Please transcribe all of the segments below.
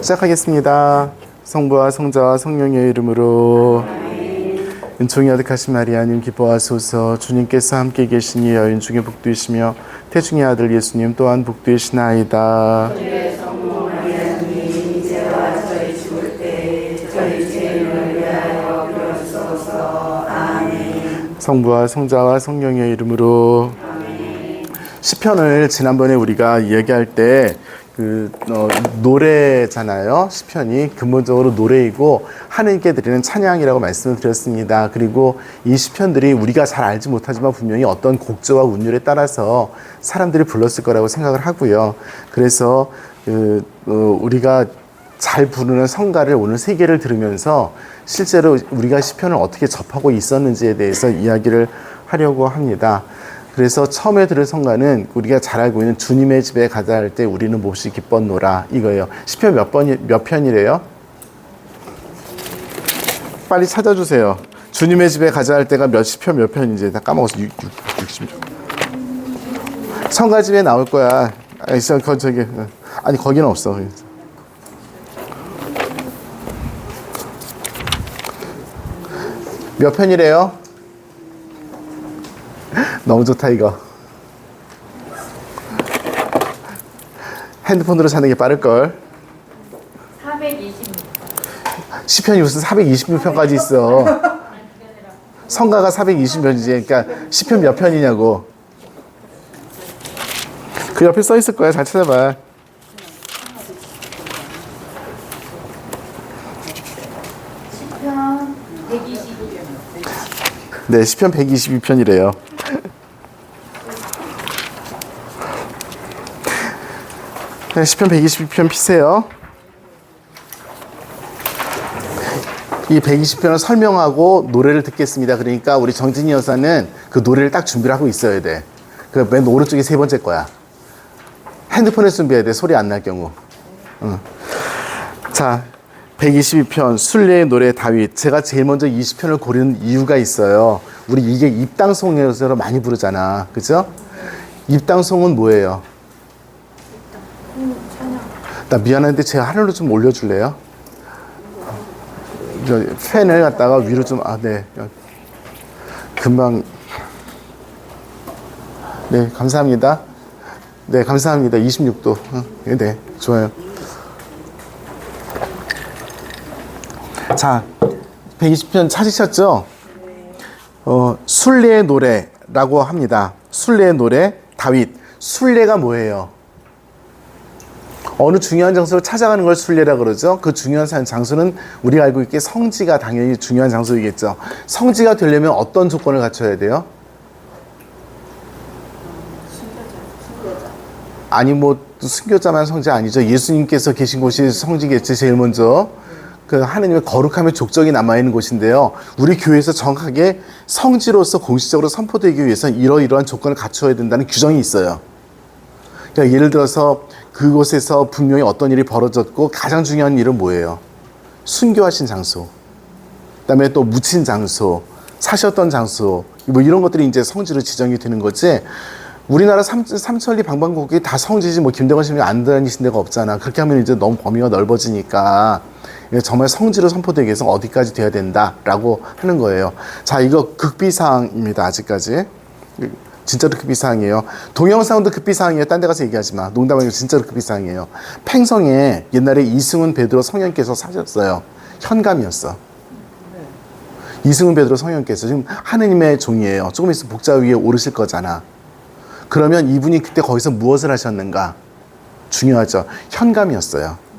시작하겠습니다. 성부와 성자와 성령의 이름으로. 은총이 아득하신 마리아님 기뻐하소서. 주님께서 함께 계시니 여인 중에 복되시며 태중의 아들 예수님 또한 복되시나이다. 성부와 성자와 성령의 이름으로. 시편을 지난번에 우리가 이야기할 때 노래잖아요. 시편이 근본적으로 노래이고 하느님께 드리는 찬양이라고 말씀을 드렸습니다. 그리고 이 시편들이 우리가 잘 알지 못하지만 분명히 어떤 곡조와 운율에 따라서 사람들이 불렀을 거라고 생각을 하고요. 그래서 우리가 잘 부르는 성가를 오늘 세 개를 들으면서 실제로 우리가 시편을 어떻게 접하고 있었는지에 대해서 이야기를 하려고 합니다. 그래서 처음에 들을 성가는 우리가 잘 알고 있는 주님의 집에 가자 할 때 우리는 몹시 기뻤노라 이거예요. 시편 몇 편이래요? 빨리 찾아주세요. 주님의 집에 가자 할 때가 시편 몇 편인지 다 까먹었어. 60. 성가집에 나올 거야. 아니 거기는 없어. 몇 편이래요? 너무 좋다 이거. 핸드폰으로 찾는 게 빠를걸. 426. 시편이 무슨 426편까지 있어. 성가가 420편이지. 그러니까 시편 몇 편이냐고. 그 옆에 써 있을 거야. 잘 찾아봐. 시편 122편. 네, 시편 122편이래요. 네, 시편 122편 피세요. 이 120편을 설명하고 노래를 듣겠습니다. 그러니까 우리 정진이 여사는 그 노래를 딱 준비를 하고 있어야 돼. 그 맨 오른쪽이 세 번째 거야. 핸드폰에 준비해야 돼. 소리 안 날 경우. 자, 122편 순례의 노래 다윗. 제가 제일 먼저 20편을 고르는 이유가 있어요. 우리 이게 입당송에서 많이 부르잖아. 그죠? 입당송은 뭐예요? 나 미안한데 제가 하늘로 좀 올려줄래요? 팬을 갖다가 위로 좀, 네. 금방. 네, 감사합니다. 네, 감사합니다. 26도. 네, 좋아요. 자, 120편 찾으셨죠? 순례의 노래라고 합니다. 순례의 노래, 다윗. 순례가 뭐예요? 어느 중요한 장소를 찾아가는 걸 순례라 그러죠. 그 중요한 장소는 우리가 알고 있기에 성지가 당연히 중요한 장소이겠죠. 성지가 되려면 어떤 조건을 갖춰야 돼요? 아니 순교자만 성지 아니죠. 예수님께서 계신 곳이 성지겠지. 제일 먼저 그 하느님의 거룩함의 족적이 남아있는 곳인데요. 우리 교회에서 정확하게 성지로서 공식적으로 선포되기 위해서 이러이러한 조건을 갖춰야 된다는 규정이 있어요. 그러니까 예를 들어서 그곳에서 분명히 어떤 일이 벌어졌고 가장 중요한 일은 뭐예요? 순교하신 장소, 그다음에 또 묻힌 장소, 사셨던 장소, 이런 것들이 이제 성지로 지정이 되는 거지. 우리나라 삼천리 방방곡곡이 다 성지지 김대건 씨는 안 다니신 데가 없잖아. 그렇게 하면 이제 너무 범위가 넓어지니까 정말 성지로 선포되기 위해서 어디까지 돼야 된다라고 하는 거예요. 자, 이거 극비사항입니다. 아직까지. 진짜로 급비사항이에요. 동영상도 급비사항이에요. 딴 데 가서 얘기하지 마. 농담 아니고 진짜로 급비사항이에요. 팽성에 옛날에 이승훈 베드로 성령께서 사셨어요. 현감이었어. 이승훈 베드로 성령께서 지금 하느님의 종이에요. 조금 있으면 복자 위에 오르실 거잖아. 그러면 이분이 그때 거기서 무엇을 하셨는가? 중요하죠. 현감이었어요.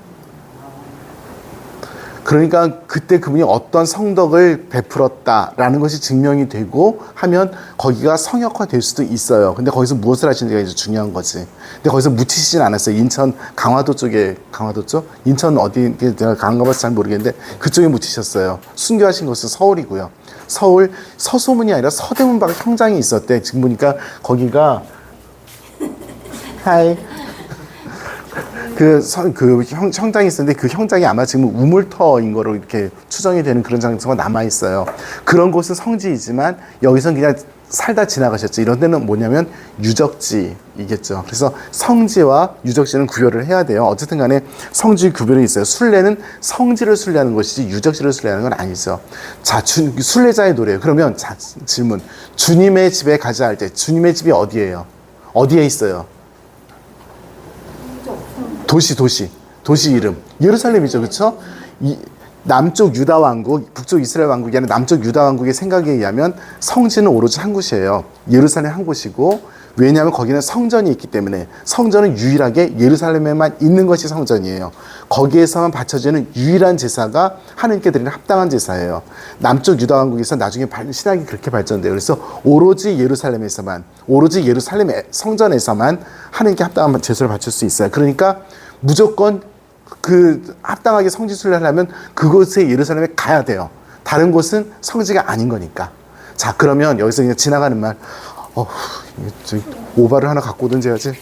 그러니까 그때 그분이 어떤 성덕을 베풀었다라는 것이 증명이 되고 하면 거기가 성역화될 수도 있어요. 근데 거기서 무엇을 하시는지가 이제 중요한 거지. 근데 거기서 묻히시진 않았어요. 인천 강화도 쪽에, 강화도 쪽? 인천 어디, 내가 간 가봐서 잘 모르겠는데 그쪽에 묻히셨어요. 순교하신 곳은 서울이고요. 서울 서소문이 아니라 서대문 밖에 형장이 있었대. 지금 보니까 거기가 하이 형장이 있었는데 그 형장이 아마 지금 우물터인 거로 이렇게 추정이 되는 그런 장소가 남아있어요. 그런 곳은 성지이지만 여기서는 그냥 살다 지나가셨죠. 이런 데는 뭐냐면 유적지이겠죠. 그래서 성지와 유적지는 구별을 해야 돼요. 어쨌든 간에 성지 구별이 있어요. 순례는 성지를 순례하는 것이지 유적지를 순례하는 건 아니죠. 자, 순례자의 노래예요. 그러면 자, 질문. 주님의 집에 가자 할 때 주님의 집이 어디예요? 어디에 있어요? 도시 이름. 예루살렘이죠. 그렇죠? 남쪽 유다 왕국, 북쪽 이스라엘 왕국이 아니라 남쪽 유다 왕국의 생각에 의하면 성지는 오로지 한 곳이에요. 예루살렘 한 곳이고, 왜냐하면 거기는 성전이 있기 때문에 성전은 유일하게 예루살렘에만 있는 것이 성전이에요. 거기에서만 바쳐지는 유일한 제사가 하느님께 드리는 합당한 제사예요. 남쪽 유다 왕국에서 나중에 신학이 그렇게 발전돼요. 그래서 오로지 예루살렘에서만, 오로지 예루살렘 성전에서만 하느님께 합당한 제사를 바칠 수 있어요. 그러니까 무조건 그 합당하게 성지 순례를 하려면 그곳에 예루살렘에 가야 돼요. 다른 곳은 성지가 아닌 거니까. 자, 그러면 여기서 그냥 지나가는 말, 오바를 하나 갖고 오든지 해야지.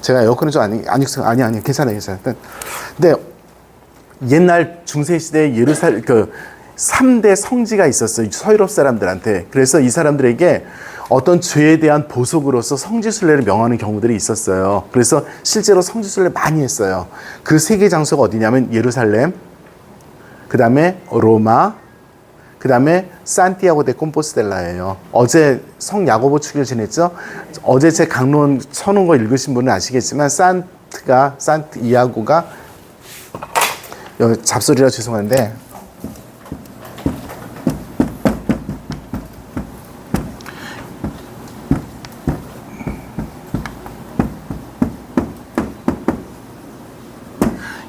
제가 에어컨은 좀 아니, 괜찮아요. 근데 옛날 중세시대에 예루살렘, 3대 성지가 있었어요. 서유럽 사람들한테. 그래서 이 사람들에게 어떤 죄에 대한 보석으로서 성지순례를 명하는 경우들이 있었어요. 그래서 실제로 성지순례 많이 했어요. 그 세 개 장소가 어디냐면 예루살렘, 그 다음에 로마, 그 다음에 산티아고 데 콤포스텔라예요. 어제 성 야고보 축일 지냈죠? 어제 제 강론 쳐놓은 거 읽으신 분은 아시겠지만 산트 이아고가 잡소리라 죄송한데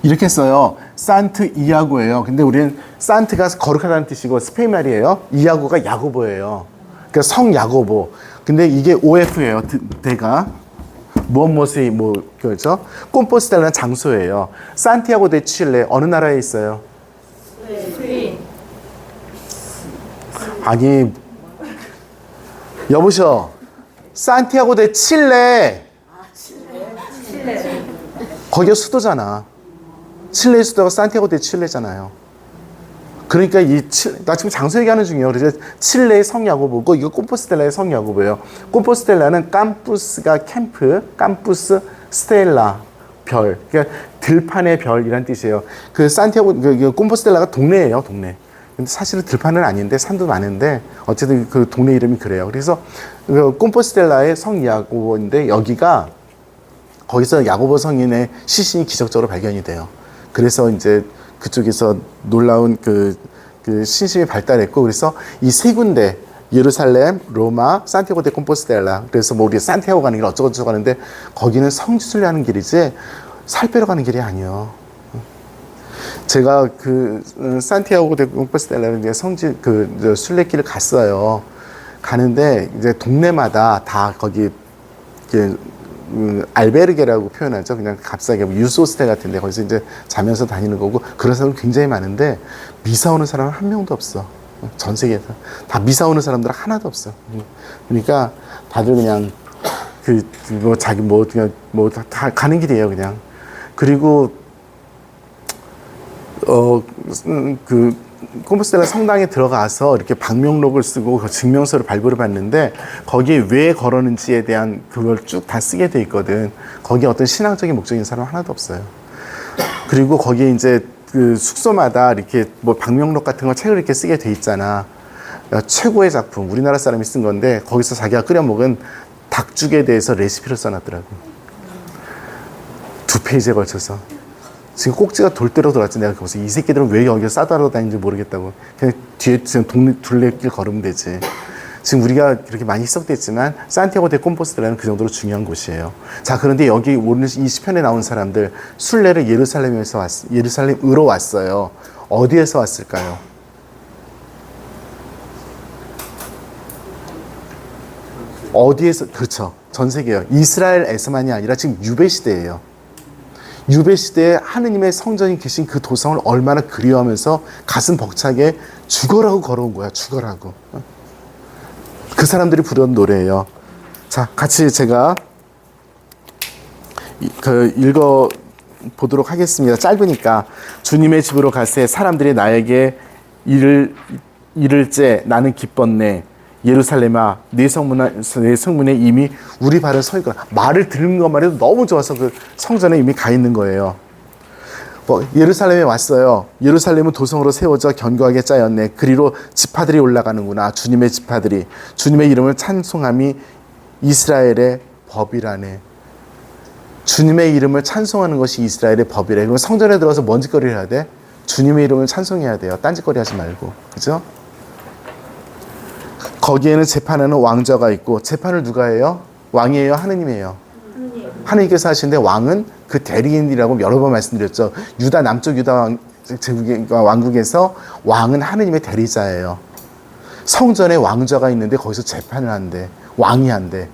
이렇게 써요. 산트 이아고예요. 근데 우리는 산트가 거룩하다는 뜻이고 스페인 말이에요. 이아고가 야고보예요. 그러니까 성 야고보. 근데 이게 OF예요. 대가 무엇이 그렇죠? 콤포스텔라는 장소예요. 산티아고 데 칠레 어느 나라에 있어요? 스페인. 아니 여보셔. 산티아고 데 칠레. 칠레. 거기가 수도잖아. 칠레의 수도가 산티아고 데 칠레잖아요. 그러니까 나 지금 장소 얘기하는 중이에요. 그래서 칠레의 성야고보고 이거 콤포스텔라의 성야고보예요. 콤포스텔라는 캄푸스가 캠프, 캄푸스 스텔라 별. 그러니까 들판의 별이란 뜻이에요. 그 산티아고 콤포스텔라가 동네예요, 동네. 근데 사실은 들판은 아닌데 산도 많은데 어쨌든 그 동네 이름이 그래요. 그래서 콤포스텔라의 성야고보인데 여기가 거기서 야고보 성인의 시신이 기적적으로 발견이 돼요. 그래서 이제 그쪽에서 놀라운 그 신심이 발달했고, 그래서 이 세 군데 예루살렘, 로마, 산티아고 데 콤포스텔라. 그래서 우리 산티아고 가는 길 어쩌고저쩌고 하는데 거기는 성지순례하는 길이지 살 빼러 가는 길이 아니에요. 제가 산티아고 데 콤포스텔라 성지 순례길을 갔어요. 가는데 이제 동네마다 다 거기 알베르게라고 표현하죠. 그냥 값싸게 유스호스텔 같은데 거기서 이제 자면서 다니는 거고, 그런 사람 굉장히 많은데 미사 오는 사람은 한 명도 없어. 전 세계에서 다 미사 오는 사람들은 하나도 없어. 그러니까 다들 그냥 다 가는 길이에요, 그냥. 그리고 콤포스텔라 성당에 들어가서 이렇게 방명록을 쓰고 그 증명서를 발부를 받는데 거기에 왜 걸었는지에 대한 그걸 쭉 다 쓰게 돼 있거든. 거기에 어떤 신앙적인 목적인 사람 하나도 없어요. 그리고 거기에 이제 그 숙소마다 이렇게 방명록 같은 거 책을 이렇게 쓰게 돼 있잖아. 최고의 작품, 우리나라 사람이 쓴 건데 거기서 자기가 끓여 먹은 닭죽에 대해서 레시피를 써놨더라고. 2페이지에 걸쳐서. 지금 꼭지가 돌 대로 돌았지. 내가 거기서 이 새끼들은 왜 여기서 싸다로 다니는지 모르겠다고. 그냥 뒤에 지금 동네 둘레길 걸으면 되지. 지금 우리가 그렇게 많이 희석됐지만 산티아고 데 콤포스텔라는 그 정도로 중요한 곳이에요. 자, 그런데 여기 오늘 이 시편에 나온 사람들 순례를 예루살렘으로 왔어요. 어디에서 왔을까요? 어디에서? 그렇죠. 전 세계요. 이스라엘에서만이 아니라 지금 유배 시대예요. 유배 시대에 하느님의 성전이 계신 그 도성을 얼마나 그리워하면서 가슴 벅차게 죽어라고 걸어온 거야. 죽어라고. 그 사람들이 부르는 노래예요. 자, 같이 제가 읽어 보도록 하겠습니다. 짧으니까. 주님의 집으로 갈새 사람들이 나에게 이를째 나는 기뻤네. 예루살렘아 내 성문에 이미 우리 발은 서 있거라. 말을 들은 것만 해도 너무 좋아서 그 성전에 이미 가 있는 거예요. 예루살렘에 왔어요. 예루살렘은 도성으로 세워져 견고하게 짜였네. 그리로 지파들이 올라가는구나. 주님의 지파들이. 주님의 이름을 찬송함이 이스라엘의 법이라네. 주님의 이름을 찬송하는 것이 이스라엘의 법이래. 그럼 성전에 들어가서 뭔 짓거리를 해야 돼? 주님의 이름을 찬송해야 돼요. 딴짓거리 하지 말고. 그죠? 거기에는 재판하는 왕자가 있고, 재판을 누가 해요? 왕이에요? 하느님이에요? 하느님께서 하시는데, 왕은 그 대리인이라고 여러 번 말씀드렸죠. 유다, 남쪽 유다 왕국에서 왕은 하느님의 대리자예요. 성전에 왕자가 있는데 거기서 재판을 한대. 왕이 한대.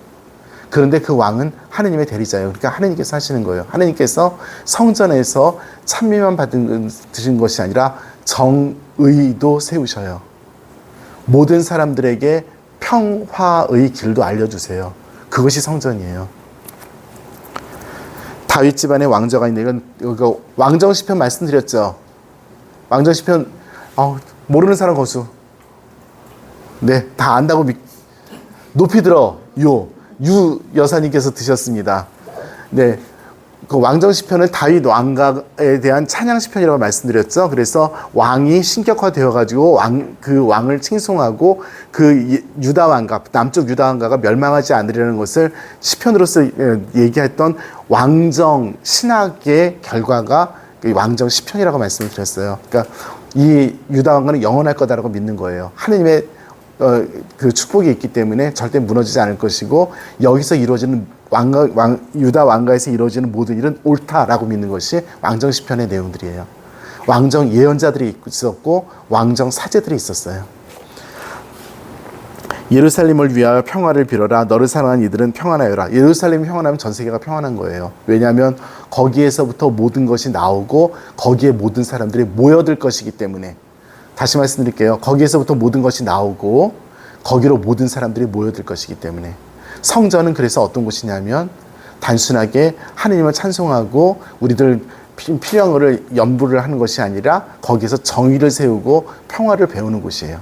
그런데 그 왕은 하느님의 대리자예요. 그러니까 하느님께서 하시는 거예요. 하느님께서 성전에서 찬미만 받으신 것이 아니라 정의도 세우셔요. 모든 사람들에게 평화의 길도 알려주세요. 그것이 성전이에요. 다윗 집안에 왕자가 있는, 이건 왕정 시편 말씀드렸죠. 왕정 시편 모르는 사람 거수. 네, 다 안다고 높이 들어. 유 여사님께서 드셨습니다. 네, 그 왕정 시편은 다윗 왕가에 대한 찬양 시편이라고 말씀드렸죠. 그래서 왕이 신격화되어 가지고 그 왕을 칭송하고 그 유다 왕가, 남쪽 유다 왕가가 멸망하지 않으려는 것을 시편으로서 얘기했던 왕정 신학의 결과가 왕정 시편이라고 말씀을 드렸어요. 그러니까 이 유다 왕가는 영원할 거다라고 믿는 거예요. 하느님의 그 축복이 있기 때문에 절대 무너지지 않을 것이고, 여기서 이루어지는 유다 왕가에서 이루어지는 모든 일은 옳다라고 믿는 것이 왕정 시편의 내용들이에요. 왕정 예언자들이 있었고 왕정 사제들이 있었어요. 예루살렘을 위하여 평화를 빌어라. 너를 사랑하는 이들은 평안하여라. 예루살렘이 평안하면 전 세계가 평안한 거예요. 왜냐하면 거기에서부터 모든 것이 나오고 거기에 모든 사람들이 모여들 것이기 때문에. 다시 말씀드릴게요. 거기에서부터 모든 것이 나오고 거기로 모든 사람들이 모여들 것이기 때문에. 성전은 그래서 어떤 곳이냐면 단순하게 하느님을 찬송하고 우리들 필요를 연부를 하는 것이 아니라 거기에서 정의를 세우고 평화를 배우는 곳이에요.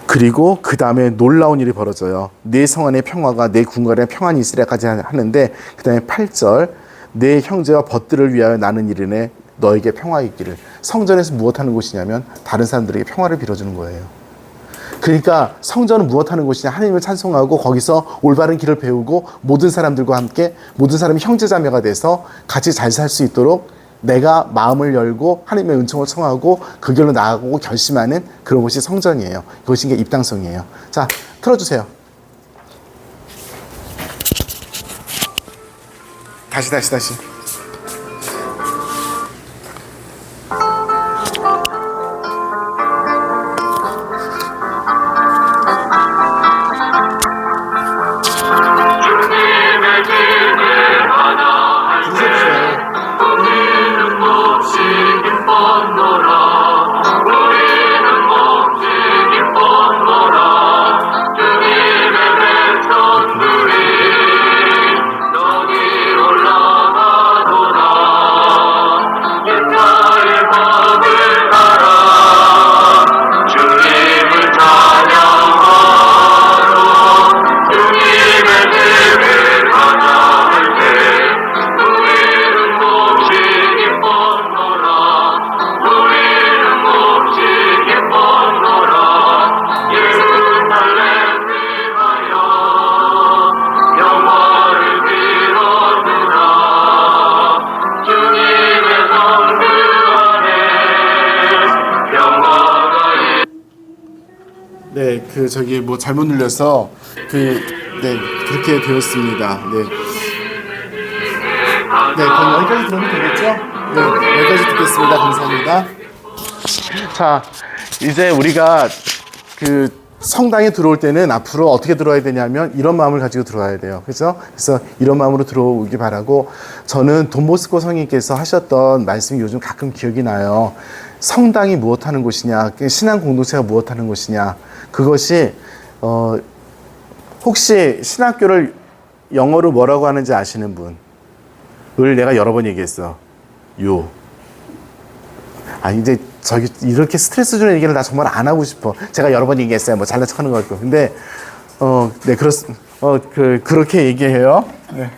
그리고 그 다음에 놀라운 일이 벌어져요. 내 성 안의 평화가 내 궁궐에 평안이 있으랴까지 하는데, 그 다음에 8절, 내 형제와 벗들을 위하여 나는 이르네 너에게 평화 있기를. 성전에서 무엇하는 곳이냐면 다른 사람들에게 평화를 빌어주는 거예요. 그러니까 성전은 무엇하는 곳이냐, 하나님을 찬송하고 거기서 올바른 길을 배우고 모든 사람들과 함께 모든 사람이 형제자매가 돼서 같이 잘 살 수 있도록 내가 마음을 열고 하나님의 은총을 청하고 그 길로 나아가고 결심하는 그런 곳이 성전이에요. 그것이 이게 입당성이에요. 자, 틀어주세요. 다시. 네, 잘못 눌려서 그렇게 되었습니다. 그럼 여기까지 들으면 되겠죠? 네, 여기까지 듣겠습니다. 감사합니다. 자, 이제 우리가 성당에 들어올 때는 앞으로 어떻게 들어와야 되냐면 이런 마음을 가지고 들어와야 돼요. 그죠? 그래서 이런 마음으로 들어오기 바라고, 저는 돈보스코 성인께서 하셨던 말씀이 요즘 가끔 기억이 나요. 성당이 무엇하는 곳이냐, 신앙 공동체가 무엇하는 곳이냐, 그것이 혹시 신학교를 영어로 뭐라고 하는지 아시는 분을 내가 여러 번 얘기했어. 아, 이제 저기 이렇게 스트레스 주는 얘기를 나 정말 안 하고 싶어. 제가 여러 번 얘기했어요. 뭐 잘난 척하는 것 같고. 근데 네, 그렇게 얘기해요. 네.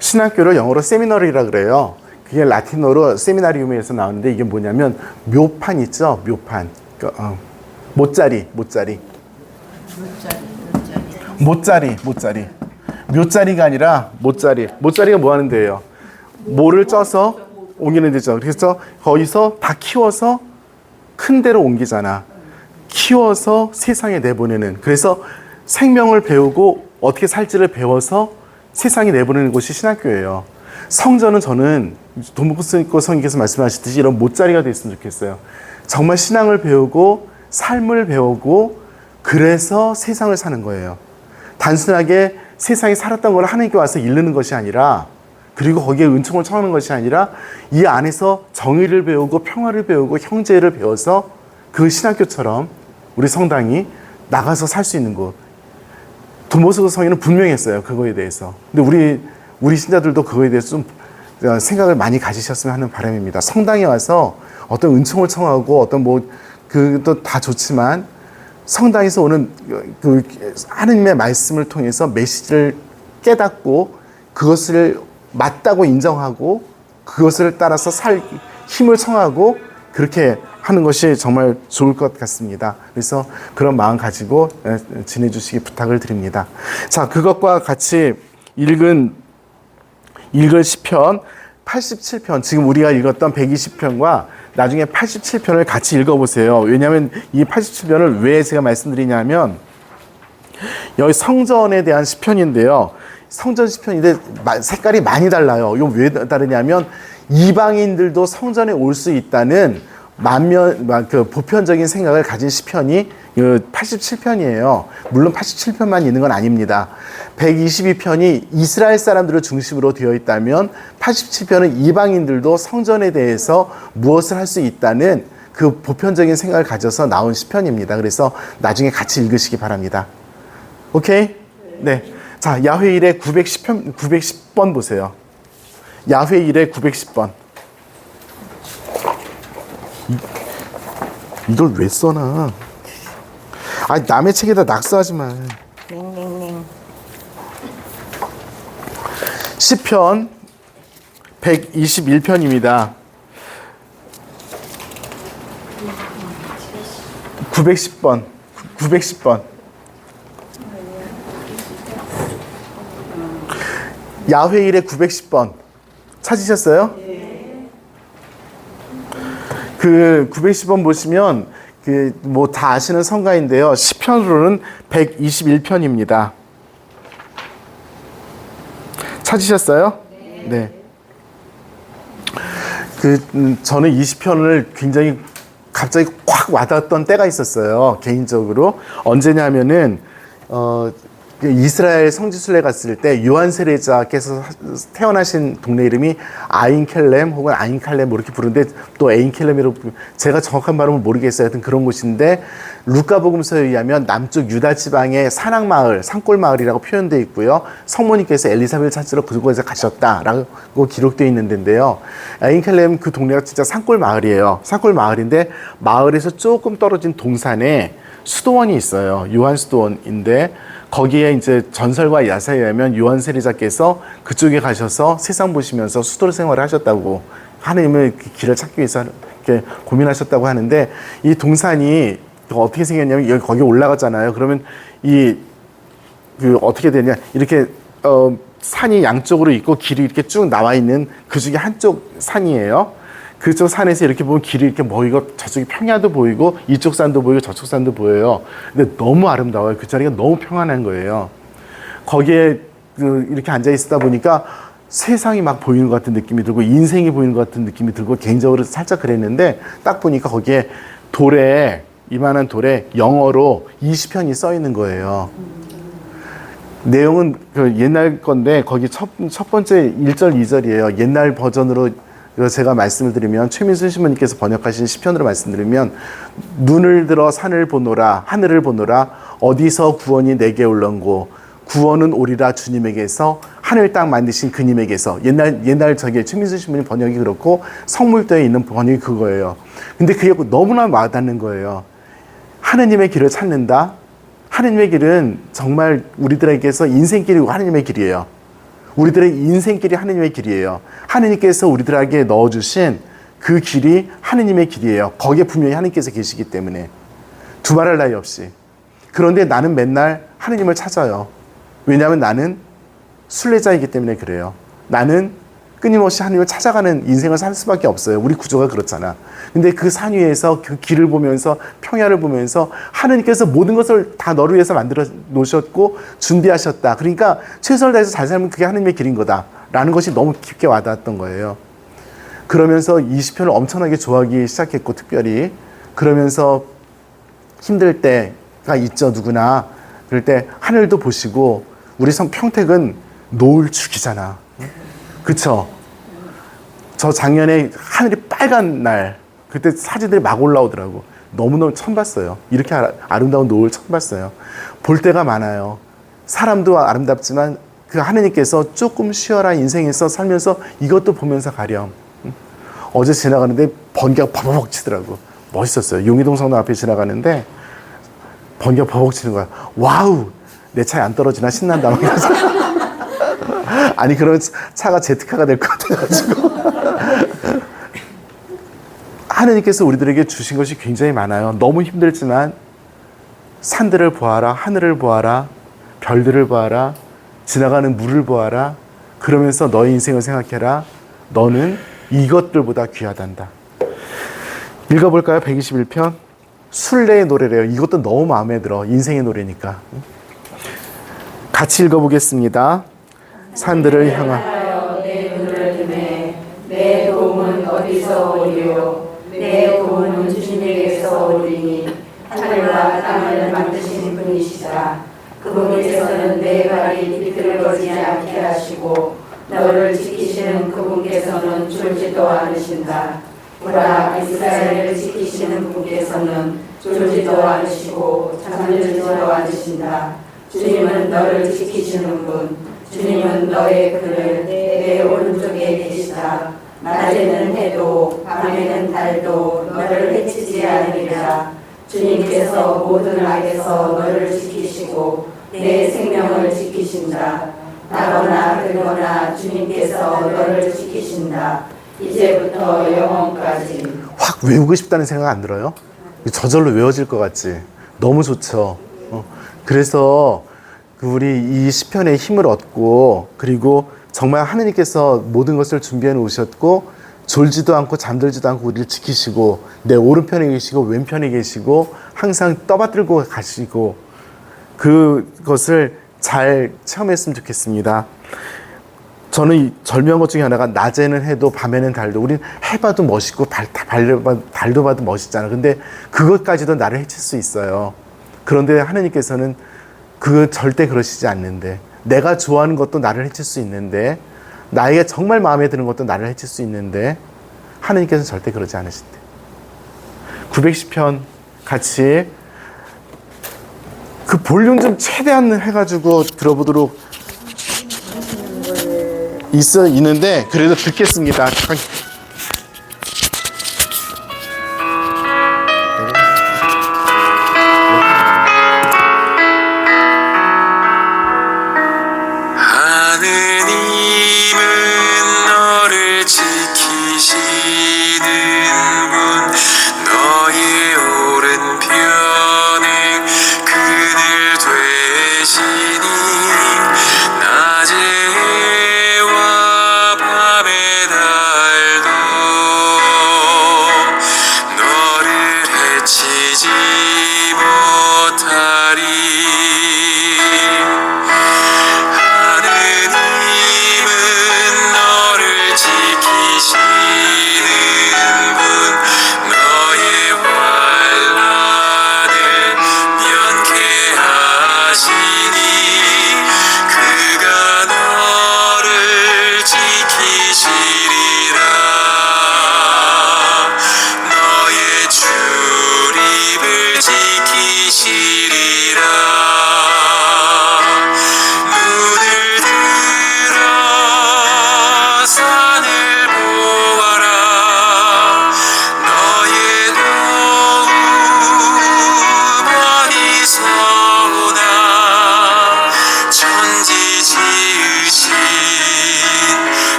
신학교를 영어로 세미너리라 그래요. 그게 라틴어로 세미나리움에서 나오는데 이게 뭐냐면 묘판 있죠? 묘판. 못자리. 묘자리가 아니라 못자리. 못자리가 뭐 하는 데예요? 모를 쪄서 옮기는 데죠. 그래서 거기서 다 키워서 큰 데로 옮기잖아. 키워서 세상에 내보내는. 그래서 생명을 배우고 어떻게 살지를 배워서 세상에 내보내는 곳이 신학교예요. 성전은 저는 도목스님과 성님께서 말씀하셨듯이 이런 못자리가 됐으면 좋겠어요. 정말 신앙을 배우고 삶을 배우고 그래서 세상을 사는 거예요. 단순하게 세상에 살았던 걸 하나님께 와서 잃는 것이 아니라, 그리고 거기에 은총을 청하는 것이 아니라 이 안에서 정의를 배우고 평화를 배우고 형제를 배워서 그 신학교처럼 우리 성당이 나가서 살 수 있는 곳. 도모스 성인은 분명했어요. 그거에 대해서. 근데 우리 신자들도 그거에 대해서 좀 생각을 많이 가지셨으면 하는 바람입니다. 성당에 와서 어떤 은총을 청하고 어떤 그것도 다 좋지만 성당에서 오는 그 하느님의 말씀을 통해서 메시지를 깨닫고 그것을 맞다고 인정하고 그것을 따라서 살 힘을 청하고 그렇게 하는 것이 정말 좋을 것 같습니다. 그래서 그런 마음 가지고 지내주시기 부탁을 드립니다. 자, 그것과 같이 읽을 시편 87편, 지금 우리가 읽었던 120편과 나중에 87편을 같이 읽어보세요. 왜냐하면 이 87편을 왜 제가 말씀드리냐면 여기 성전에 대한 시편인데요. 성전 시편인데 색깔이 많이 달라요. 이거 왜 다르냐면 이방인들도 성전에 올 수 있다는 보편적인 생각을 가진 시편이 87편이에요. 물론 87편만 있는 건 아닙니다. 122편이 이스라엘 사람들을 중심으로 되어 있다면 87편은 이방인들도 성전에 대해서 무엇을 할 수 있다는 그 보편적인 생각을 가져서 나온 시편입니다. 그래서 나중에 같이 읽으시기 바랍니다. 오케이? 네. 자, 야훼 일의 910번 보세요. 야훼 일의 910번. 이걸 왜 써놔? 아니, 남의 책에다 낙서하지 마. 시편 121편입니다. 910번. 야훼 일의 910번. 찾으셨어요? 그 910번 보시면 다 아시는 성가인데요. 시편으로는 121편입니다. 찾으셨어요? 네. 저는 이 시편을 굉장히 갑자기 확 와닿았던 때가 있었어요. 개인적으로. 언제냐면은 이스라엘 성지순례 갔을 때 요한 세례자께서 태어나신 동네 이름이 아인켈렘 혹은 아인칼렘 이렇게 부르는데 또 에인켈렘이라고 제가 정확한 발음을 모르겠어요. 하여튼 그런 곳인데 루카복음서에 의하면 남쪽 유다 지방의 산악마을, 산골마을이라고 표현되어 있고요. 성모님께서 엘리사벳을 찾으러 그곳에 가셨다라고 기록되어 있는 데인데요. 아인켈렘 그 동네가 진짜 산골마을이에요. 산골마을인데 마을에서 조금 떨어진 동산에 수도원이 있어요. 요한 수도원인데 거기에 이제 전설과 야사에 의하면 요한 세례자께서 그쪽에 가셔서 세상 보시면서 수도 생활을 하셨다고, 하나님의 길을 찾기 위해서 이렇게 고민하셨다고 하는데, 이 동산이 어떻게 생겼냐면 여기 거기 올라가잖아요. 그러면 어떻게 되냐, 이렇게 산이 양쪽으로 있고 길이 이렇게 쭉 나와 있는 그 중에 한쪽 산이에요. 그쪽 산에서 이렇게 보면 길이 이렇게 보이고 저쪽에 평야도 보이고 이쪽 산도 보이고 저쪽 산도 보여요. 근데 너무 아름다워요. 그 자리가 너무 평안한 거예요. 거기에 이렇게 앉아 있다 보니까 세상이 막 보이는 것 같은 느낌이 들고 인생이 보이는 것 같은 느낌이 들고 개인적으로 살짝 그랬는데 딱 보니까 거기에 이만한 돌에 영어로 20편이 써 있는 거예요. 내용은 그 옛날 건데 거기 첫 번째 1절, 2절이에요. 옛날 버전으로 제가 말씀을 드리면 최민순 신부님께서 번역하신 시편으로 말씀드리면 눈을 들어 산을 보노라 하늘을 보노라 어디서 구원이 내게 올런고 구원은 오리라 주님에게서 하늘 땅 만드신 그님에게서 옛날 저기 최민순 신부님 번역이 그렇고 성물도에 있는 번역이 그거예요. 근데 그게 너무나 와닿는 거예요. 하느님의 길을 찾는다. 하느님의 길은 정말 우리들에게서 인생길이고 하느님의 길이에요. 우리들의 인생길이 하느님의 길이에요. 하느님께서 우리들에게 넣어주신 그 길이 하느님의 길이에요. 거기에 분명히 하느님께서 계시기 때문에 두말할 나위 없이. 그런데 나는 맨날 하느님을 찾아요. 왜냐하면 나는 순례자이기 때문에 그래요. 나는 끊임없이 하느님을 찾아가는 인생을 살 수밖에 없어요. 우리 구조가 그렇잖아. 근데 그 산 위에서 그 길을 보면서 평야를 보면서 하느님께서 모든 것을 다 너를 위해서 만들어 놓으셨고 준비하셨다. 그러니까 최선을 다해서 잘 살면 그게 하느님의 길인 거다. 라는 것이 너무 깊게 와닿았던 거예요. 그러면서 이 시편을 엄청나게 좋아하기 시작했고 특별히 그러면서 힘들 때가 있죠. 누구나. 그럴 때 하늘도 보시고 우리 평택은 노을 죽이잖아. 그쵸? 저 작년에 하늘이 빨간 날 그때 사진들이 막 올라오더라고. 너무너무 처음 봤어요. 이렇게 아름다운 노을 처음 봤어요. 볼 때가 많아요. 사람도 아름답지만 그 하느님께서 조금 쉬어라 인생에서 살면서 이것도 보면서 가렴. 어제 지나가는데 번개가 버벅 치더라고. 멋있었어요. 용의동 성당 앞에 지나가는데 번개가 버벅 치는 거야. 와우! 내 차에 안 떨어지나 신난다. 아니 그러면 차가 제트카가 될 것 같아가지고 하느님께서 우리들에게 주신 것이 굉장히 많아요. 너무 힘들지만 산들을 보아라, 하늘을 보아라, 별들을 보아라, 지나가는 물을 보아라. 그러면서 너의 인생을 생각해라. 너는 이것들보다 귀하단다. 읽어볼까요? 121편 순례의 노래래요. 이것도 너무 마음에 들어. 인생의 노래니까. 같이 읽어보겠습니다. 산들을 향하여 내 눈을 드네 내 도움은 어디서 오리요 내 도움은 주님에게서 오리니 하늘과 땅을 만드신 분이시다. 그분께서는 내 발이 비틀거리지 않게 하시고 너를 지키시는 그분께서는 졸지도 않으신다. 보라 이스라엘을 지키시는 분께서는 졸지도 않으시고 잠들지도 않으신다. 주님은 너를 지키시는 분 주님은 너의 그늘 내 오른쪽에 계시다. 낮에는 해도 밤에는 달도 너를 해치지 않으리라. 주님께서 모든 악에서 너를 지키시고 내 생명을 지키신다. 나거나 들거나 주님께서 너를 지키신다. 이제부터 영원까지. 확 외우고 싶다는 생각 안 들어요? 저절로 외워질 것 같지? 너무 좋죠. 그래서 우리 이 시편의 힘을 얻고 그리고 정말 하느님께서 모든 것을 준비해 놓으셨고 졸지도 않고 잠들지도 않고 우리를 지키시고 내 오른편에 계시고 왼편에 계시고 항상 떠받들고 가시고 그것을 잘 체험했으면 좋겠습니다. 저는 이 절묘한 것 중에 하나가 낮에는 해도 밤에는 달도 우린 해봐도 멋있고 달도 봐도 멋있잖아. 근데 그것까지도 나를 해칠 수 있어요. 그런데 하느님께서는 절대 그러시지 않는데 내가 좋아하는 것도 나를 해칠 수 있는데 나에게 정말 마음에 드는 것도 나를 해칠 수 있는데 하느님께서는 절대 그러지 않으신대. 910편 같이 그 볼륨 좀 최대한 해가지고 들어보도록 있는데 그래도 듣겠습니다. 낮에와 밤에 달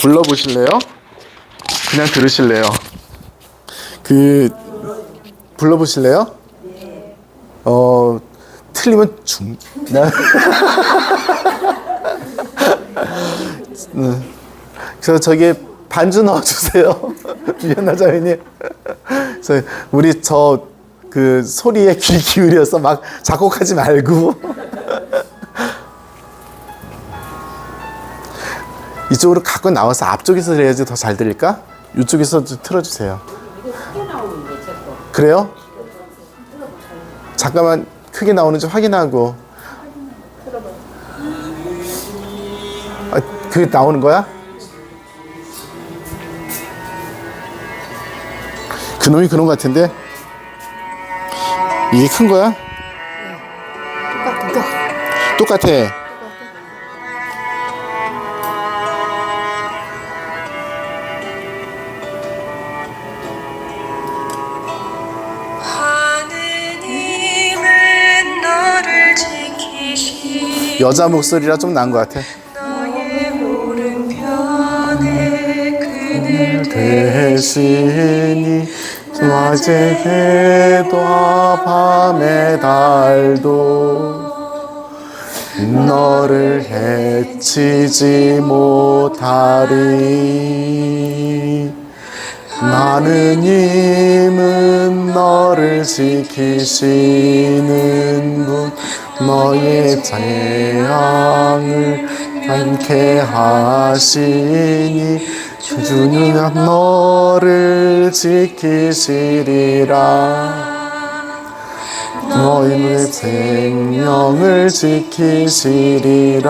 불러보실래요? 그냥 들으실래요? 불러보실래요? 틀리면 그래서 저기에 반주 넣어주세요. 미연나 자매님. 우리 그 소리에 귀 기울여서 막 작곡하지 말고. 이쪽으로 갖고 나와서 앞쪽에서 해야지 더 잘 들릴까? 이쪽에서 좀 틀어주세요. 그래요? 잠깐만 크게 나오는지 확인하고. 그게 나오는 거야? 그놈이 그런 것 같은데? 이게 큰 거야? 똑같아. 하느님은 너를 지키시 여자 목소리라 좀 나은 것 같아. 너의 오른편에 그늘 대신이 낮에도 밤의 달도 너를 해치지 못하리. 하느님은 너를 지키시는 분, 너의 재앙을 면케 하시니 주는 너를 지키시리라. 너희의 생명을 지키시리라.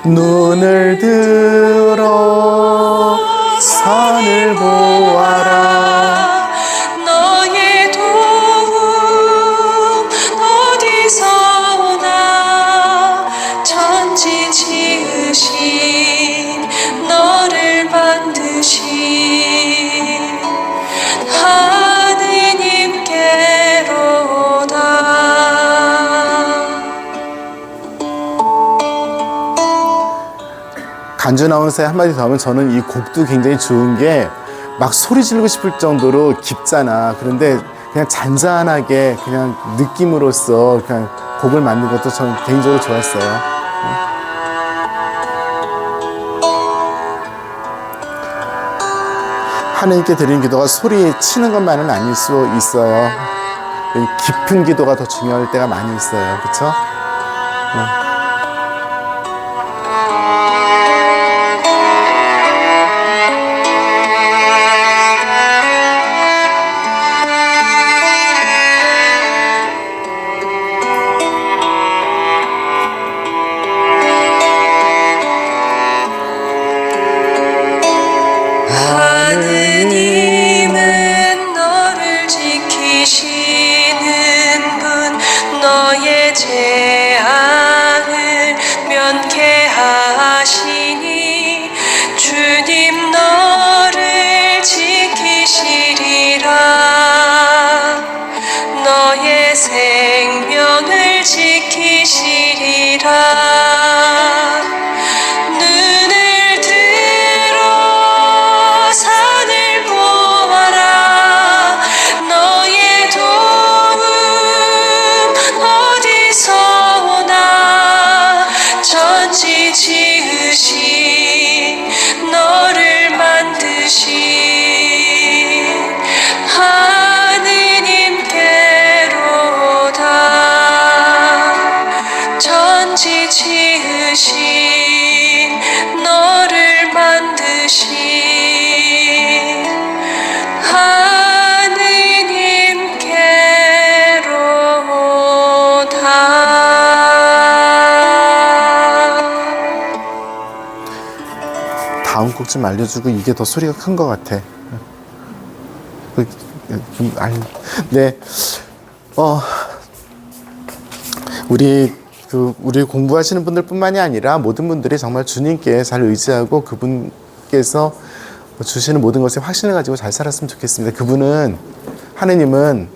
눈을 들어 산을 보아라. 너의 도움 어디서 오나. 천지 지으신 너를 만드신 하느님께로다. 간주 나온 사이 한마디 더 하면, 저는 이 곡도 굉장히 좋은 게 막 소리 지르고 싶을 정도로 깊잖아. 그런데 그냥 잔잔하게 그냥 느낌으로써 그냥 곡을 만든 것도 저는 개인적으로 좋았어요. 하느님께 드리는 기도가 소리 치는 것만은 아닐 수 있어요. 깊은 기도가 더 중요할 때가 많이 있어요. 그렇죠? 하느님은 너를 지키시는 분, 너의 재앙을 면케 하시니 주님 너를 지키시리라. 너의 생명을 지키시리라. 눈을 들어 산을 보아라. 너의 도움 어디서 오나. 천지 지으신 너를 만드신 하느님께로다. 천지 지으신 너를 만드신 하느님께로다. 다음 곡 좀 알려주고. 이게 더 소리가 큰 것 같아. 네. 우리 공부하시는 분들뿐만이 아니라 모든 분들이 정말 주님께 잘 의지하고 그분께서 주시는 모든 것에 확신을 가지고 잘 살았으면 좋겠습니다. 하느님은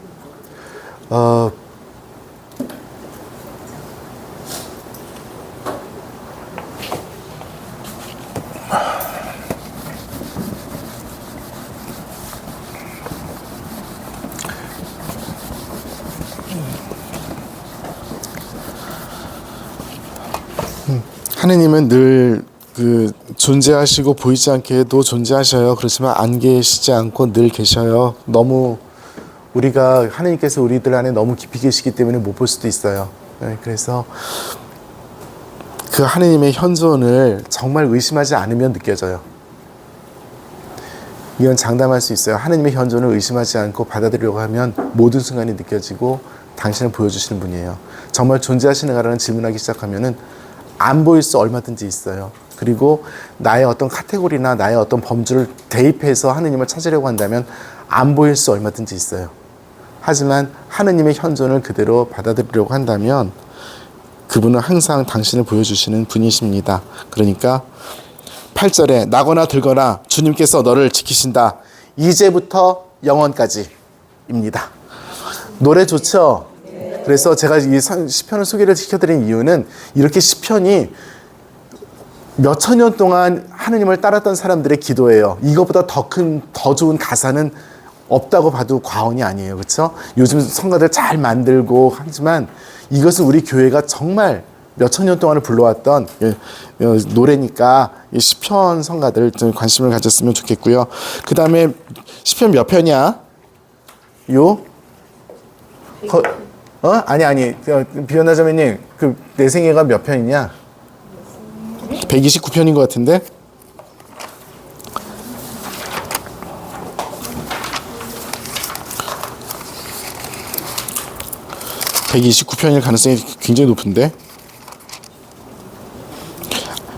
하느님은 늘 존재하시고 보이지 않게도 존재하셔요. 그렇지만 안 계시지 않고 늘 계셔요. 너무 우리가 하느님께서 우리들 안에 너무 깊이 계시기 때문에 못 볼 수도 있어요. 그래서 그 하느님의 현존을 정말 의심하지 않으면 느껴져요. 이건 장담할 수 있어요. 하느님의 현존을 의심하지 않고 받아들이려고 하면 모든 순간이 느껴지고 당신을 보여주시는 분이에요. 정말 존재하시는가라는 질문하기 시작하면은 안 보일 수 얼마든지 있어요. 그리고 나의 어떤 카테고리나 나의 어떤 범주를 대입해서 하느님을 찾으려고 한다면 안 보일 수 얼마든지 있어요. 하지만 하느님의 현존을 그대로 받아들이려고 한다면 그분은 항상 당신을 보여주시는 분이십니다. 그러니까 8절에 나거나 들거나 주님께서 너를 지키신다. 이제부터 영원까지입니다. 노래 좋죠? 그래서 제가 이 시편을 소개를 시켜드린 이유는 이렇게 시편이 몇천 년 동안 하느님을 따랐던 사람들의 기도예요. 이것보다 더 좋은 가사는 없다고 봐도 과언이 아니에요. 그렇죠? 요즘 성가들 잘 만들고 하지만 이것은 우리 교회가 정말 몇천 년 동안을 불러왔던 노래니까 이 시편 성가들 좀 관심을 가졌으면 좋겠고요. 그 다음에 시편 몇 편이야? 아니. 비연나 자매님, 내 생애가 몇 편이냐? 129편인 것 같은데? (129편일) 가능성이 굉장히 높은데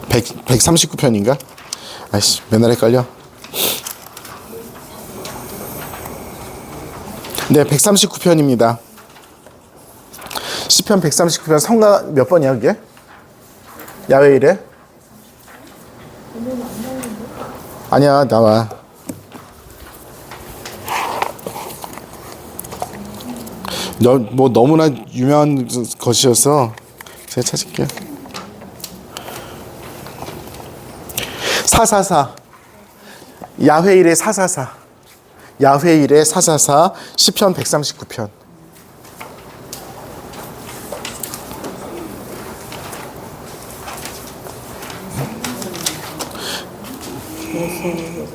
139편인가? 아이씨 맨날 헷갈려. 네, 139편입니다. 시편 139편 성가 몇 번이야 그게? 야외 이래? 아니야, 나와. 뭐 너무나 유명한 것이어서 제가 찾을게요. 444 야훼 일의 444 야훼 일의 444 시편 139편.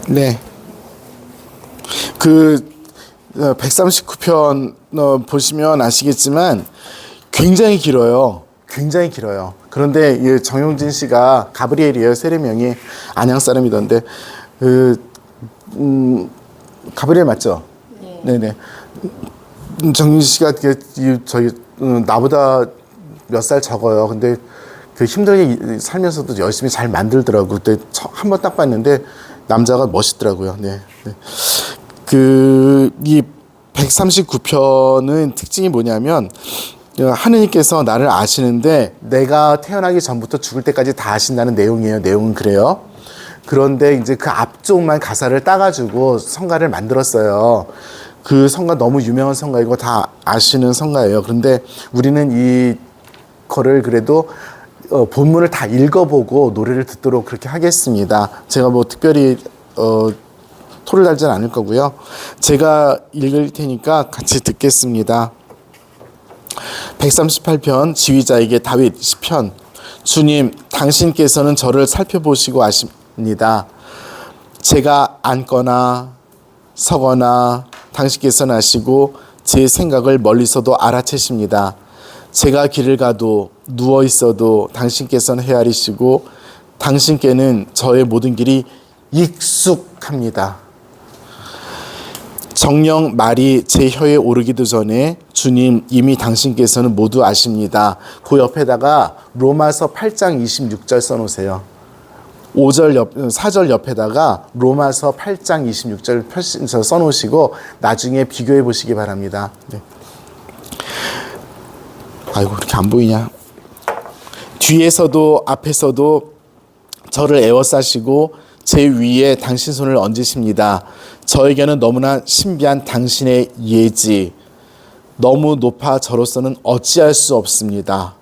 네. 139편 보시면 아시겠지만 굉장히 길어요. 굉장히 길어요. 그런데 정용진 씨가 가브리엘이에요. 세례명이 안양 사람이던데 가브리엘 맞죠? 네. 네네. 정용진 씨가 저희 나보다 몇 살 적어요. 근데 힘들게 살면서도 열심히 잘 만들더라고요. 그때 한번 딱 봤는데 남자가 멋있더라고요. 네. 이 139편은 특징이 뭐냐면 하느님께서 나를 아시는데 내가 태어나기 전부터 죽을 때까지 다 아신다는 내용이에요. 내용은 그래요. 그런데 이제 그 앞쪽만 가사를 따가지고 성가를 만들었어요. 그 성가 너무 유명한 성가이고 다 아시는 성가예요. 그런데 우리는 이 거를 그래도 본문을 다 읽어보고 노래를 듣도록 그렇게 하겠습니다. 제가 뭐 특별히 토를 달진 않을 거고요. 제가 읽을 테니까 같이 듣겠습니다. 138편 지휘자에게 다윗 시편. 주님, 당신께서는 저를 살펴보시고 아십니다. 제가 앉거나 서거나 당신께서는 아시고 제 생각을 멀리서도 알아채십니다. 제가 길을 가도 누워 있어도 당신께서는 헤아리시고 당신께는 저의 모든 길이 익숙합니다. 정령 말이 제 혀에 오르기도 전에 주님 이미 당신께서는 모두 아십니다. 그 옆에다가 로마서 8장 26절 써놓으세요. 4절 옆에다가 로마서 8장 26절 써놓으시고 나중에 비교해 보시기 바랍니다. 네. 아이고 이렇게 안 보이냐. 뒤에서도 앞에서도 저를 에워싸시고 제 위에 당신 손을 얹으십니다. 저에게는 너무나 신비한 당신의 예지. 너무 높아 저로서는 어찌할 수 없습니다.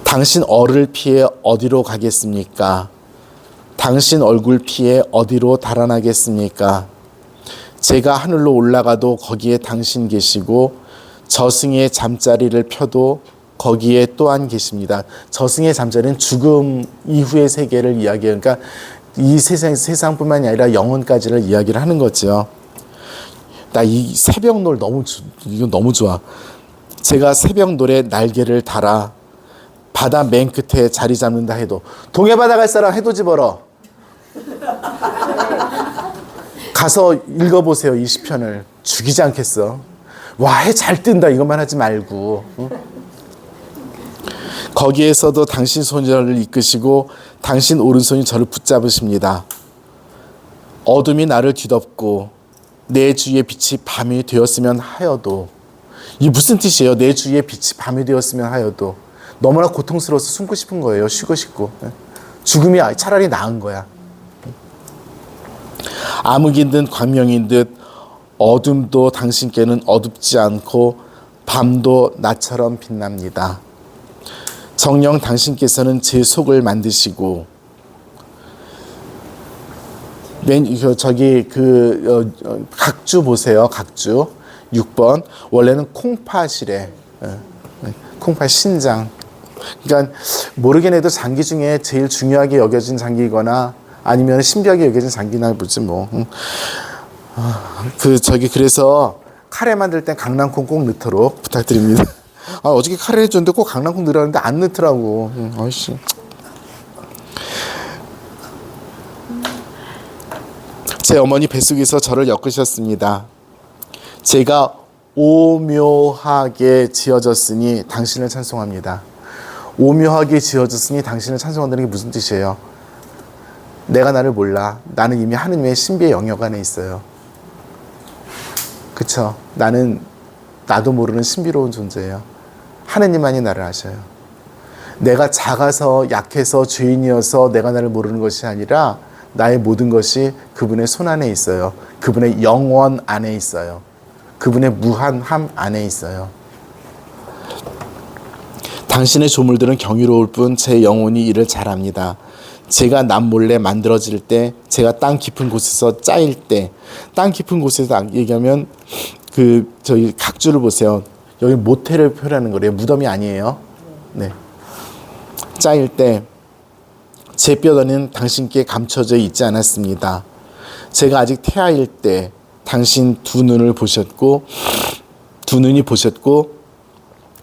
당신 얼을 피해 어디로 가겠습니까? 당신 얼굴 피해 어디로 달아나겠습니까? 제가 하늘로 올라가도 거기에 당신 계시고 저승의 잠자리를 펴도 거기에 또한 계십니다. 저승의 잠자리는 죽음 이후의 세계를 이야기해요. 그러니까 이 세상뿐만이 아니라 영혼까지를 이야기를 하는 거죠. 나 이 새벽놀 이거 너무 좋아. 제가 새벽놀에 날개를 달아 바다 맨 끝에 자리 잡는다 해도 동해 바다 갈 사람 해도 집어러. 가서 읽어보세요. 이 시편을. 죽이지 않겠어. 와, 해 잘 뜬다 이것만 하지 말고. 응? 거기에서도 당신 손을 이끄시고 당신 오른손이 저를 붙잡으십니다. 어둠이 나를 뒤덮고 내 주위의 빛이 밤이 되었으면 하여도. 이게 무슨 뜻이에요? 내 주위의 빛이 밤이 되었으면 하여도. 너무나 고통스러워서 숨고 싶은 거예요. 쉬고 싶고. 죽음이 차라리 나은 거야. 암흑인 듯 광명인 듯 어둠도 당신께는 어둡지 않고 밤도 나처럼 빛납니다. 정녕 당신께서는 제 속을 만드시고 각주 보세요. 각주 6번 원래는 콩팥이래. 콩팥 신장. 그러니까 모르긴 해도 장기 중에 제일 중요하게 여겨진 장기거나 아니면 신비하게 여겨진 장기나 보지 뭐. 그래서 카레 만들 땐 강낭콩 꼭 넣도록 부탁드립니다. 어저께 카레 해줬는데 꼭 강낭콩 넣으라는데 안 넣더라고. 아이씨. 제 어머니 뱃속에서 저를 엮으셨습니다. 제가 오묘하게 지어졌으니 당신을 찬송합니다. 오묘하게 지어졌으니 당신을 찬송한다는 게 무슨 뜻이에요? 내가 나를 몰라. 나는 이미 하느님의 신비의 영역 안에 있어요. 그쵸? 나도 모르는 신비로운 존재예요. 하느님만이 나를 아셔요. 내가 작아서 약해서 죄인이어서 내가 나를 모르는 것이 아니라 나의 모든 것이 그분의 손 안에 있어요. 그분의 영원 안에 있어요. 그분의 무한함 안에 있어요. 당신의 조물들은 경이로울 뿐 제 영혼이 이를 잘합니다. 제가 남몰래 만들어질 때, 제가 땅 깊은 곳에서 짜일 때, 땅 깊은 곳에서 얘기하면 저희 각주를 보세요. 여기 모텔을 표현하는 거래요. 무덤이 아니에요. 네. 짜일 때 제 뼈다는 당신께 감춰져 있지 않았습니다. 제가 아직 태아일 때 당신 두 눈이 보셨고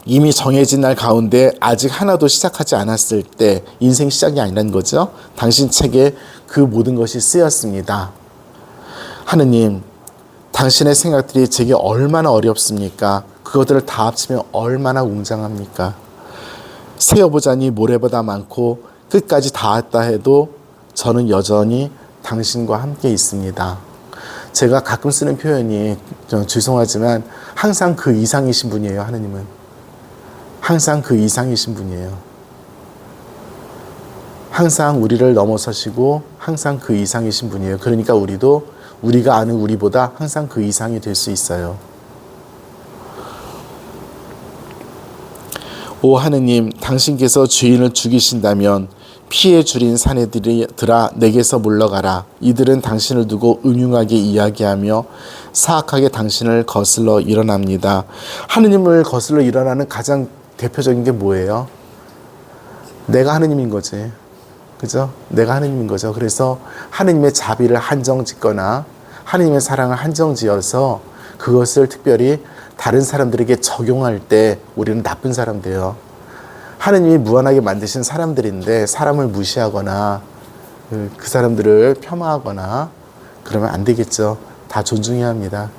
이미 정해진 날 가운데 아직 하나도 시작하지 않았을 때 인생 시작이 아니라는 거죠. 당신 책에 그 모든 것이 쓰였습니다. 하느님, 당신의 생각들이 제게 얼마나 어렵습니까? 그것들을 다 합치면 얼마나 웅장합니까? 세어보자니 모래보다 많고 끝까지 닿았다 해도 저는 여전히 당신과 함께 있습니다. 제가 가끔 쓰는 표현이 죄송하지만 항상 그 이상이신 분이에요. 하느님은. 항상 그 이상이신 분이에요. 항상 우리를 넘어서시고 항상 그 이상이신 분이에요. 그러니까 우리가 아는 우리보다 항상 그 이상이 될 수 있어요. 오 하느님, 당신께서 죄인을 죽이신다면 피해 줄인 사내들아 내게서 물러가라. 이들은 당신을 두고 음흉하게 이야기하며 사악하게 당신을 거슬러 일어납니다. 하느님을 거슬러 일어나는 가장 대표적인 게 뭐예요? 내가 하느님인 거지. 그죠? 내가 하느님인 거죠. 그래서 하느님의 자비를 한정짓거나 하느님의 사랑을 한정지어서 그것을 특별히 다른 사람들에게 적용할 때 우리는 나쁜 사람 돼요. 하느님이 무한하게 만드신 사람들인데 사람을 무시하거나 그 사람들을 폄하하거나 그러면 안 되겠죠. 다 존중해야 합니다.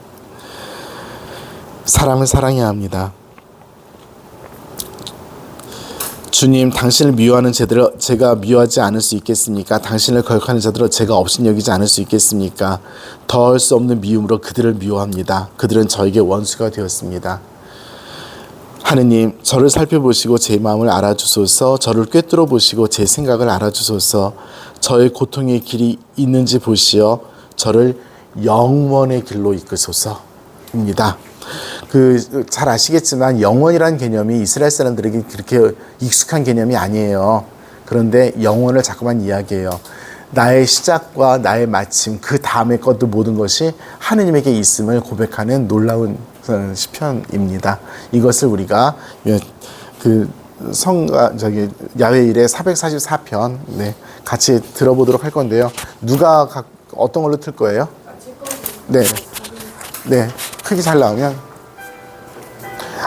사람을 사랑해야 합니다. 주님, 당신을 미워하는 자들을 제가 미워하지 않을 수 있겠습니까? 당신을 거역하는 자들을 제가 업신여기지 않을 수 있겠습니까? 더할 수 없는 미움으로 그들을 미워합니다. 그들은 저에게 원수가 되었습니다. 하느님, 저를 살펴보시고 제 마음을 알아주소서. 저를 꿰뚫어 보시고 제 생각을 알아주소서. 저의 고통의 길이 있는지 보시어 저를 영원의 길로 이끄소서입니다. 잘 아시겠지만 영원이라는 개념이 이스라엘 사람들에게 그렇게 익숙한 개념이 아니에요. 그런데 영원을 자꾸만 이야기해요. 나의 시작과 나의 마침, 그 다음의 것도 모든 것이 하느님에게 있음을 고백하는 놀라운 시편입니다. 이것을 우리가 그 저기 야외 일의 444편 네, 같이 들어보도록 할 건데요. 누가 어떤 걸로 틀 거예요? 네, 네, 크게 잘 나오면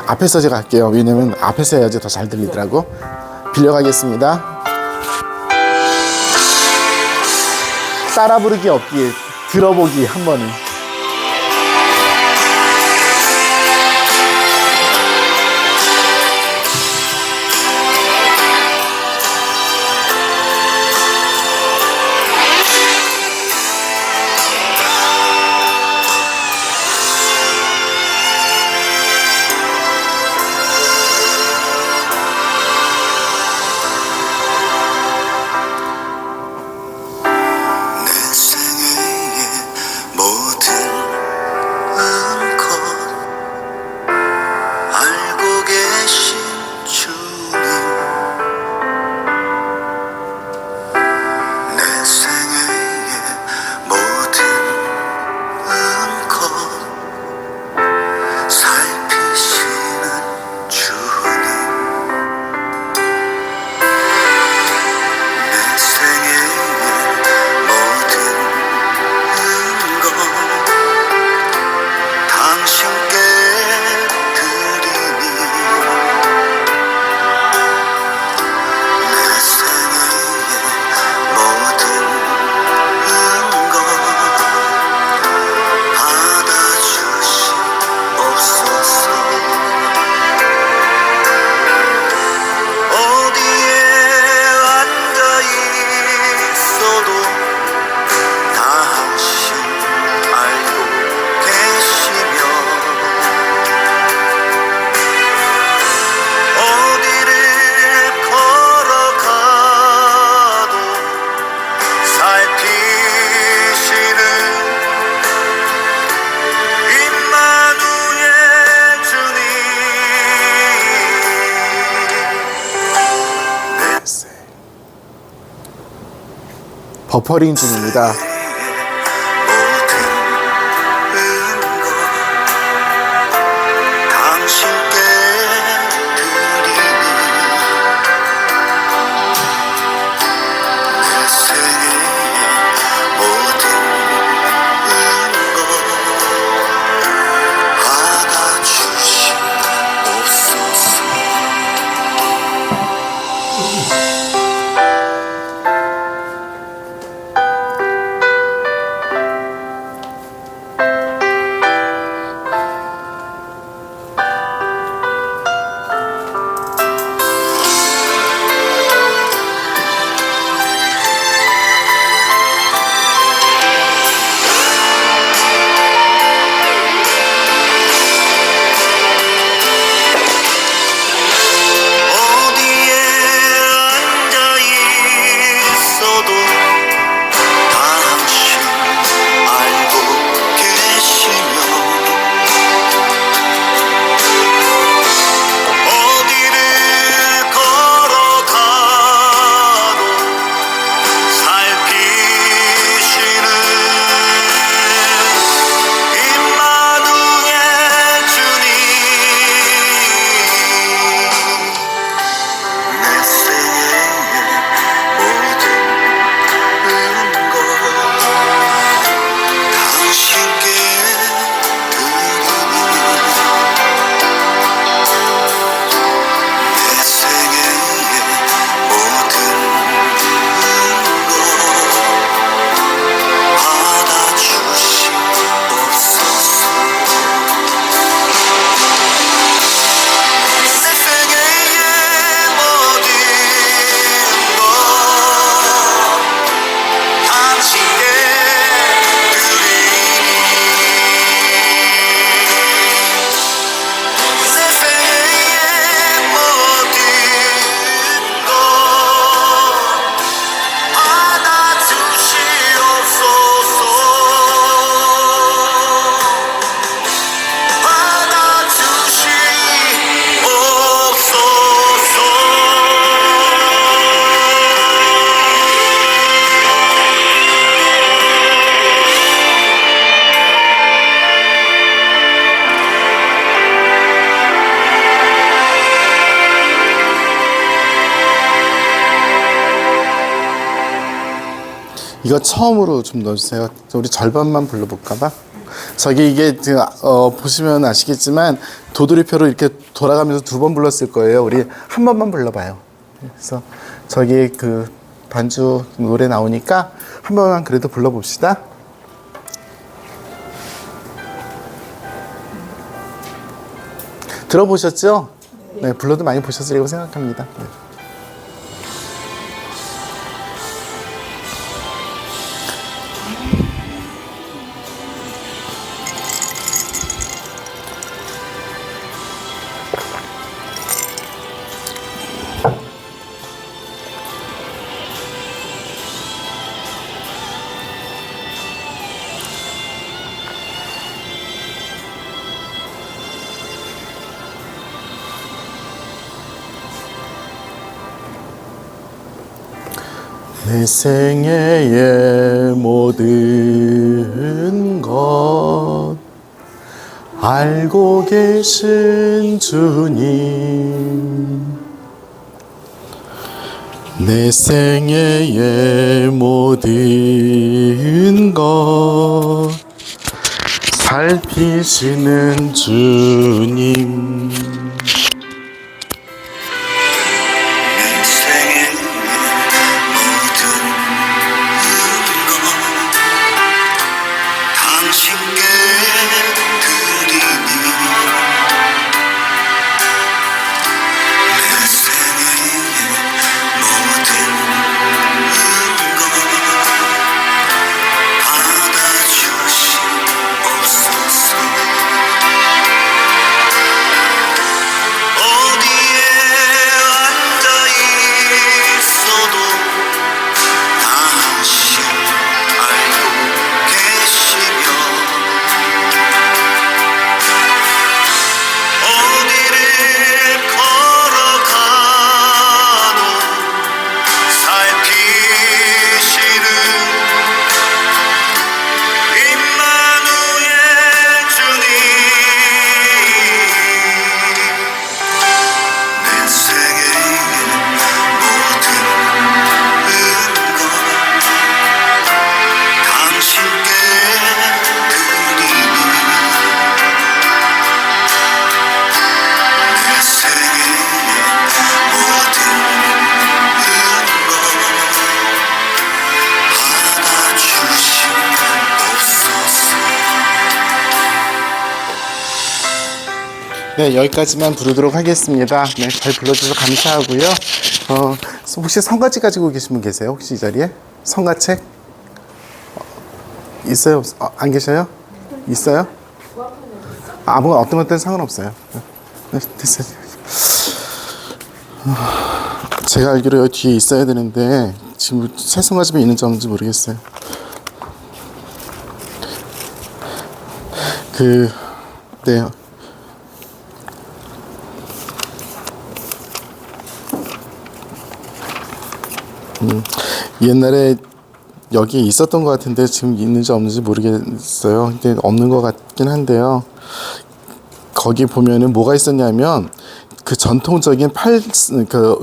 앞에서 제가 할게요. 왜냐면 앞에서 해야지 더 잘 들리더라고. 빌려가겠습니다. 따라 부르기 없기, 들어보기 한 번은. 버퍼링 중입니다. 이거 처음으로 좀 넣어주세요. 우리 절반만 불러볼까봐. 저기 이게 보시면 아시겠지만 도돌이표로 이렇게 돌아가면서 두 번 불렀을 거예요. 우리 한 번만 불러봐요. 그래서 저기 그 반주 노래 나오니까 한 번만 그래도 불러봅시다. 들어보셨죠? 네, 불러도 많이 보셨으리라고 생각합니다. 네. 내 생애의 모든 것 알고 계신 주님, 내 생애의 모든 것 살피시는 주님, 네, 여기까지만 부르도록 하겠습니다. 네, 잘 불러주셔서 감사하고요. 혹시 성가책 가지고 계신 분 계세요? 혹시 이 자리에? 성가책? 있어요? 안 계셔요? 있어요? 아무거나 어떤 것들은 상관없어요. 네, 됐어요. 제가 알기로 여기 뒤에 있어야 되는데 지금 새 성가집에 있는지 없는지 모르겠어요. 네. 옛날에 여기 있었던 것 같은데 지금 있는지 없는지 모르겠어요. 근데 없는 것 같긴 한데요. 거기 보면은 뭐가 있었냐면 그 전통적인 그러니까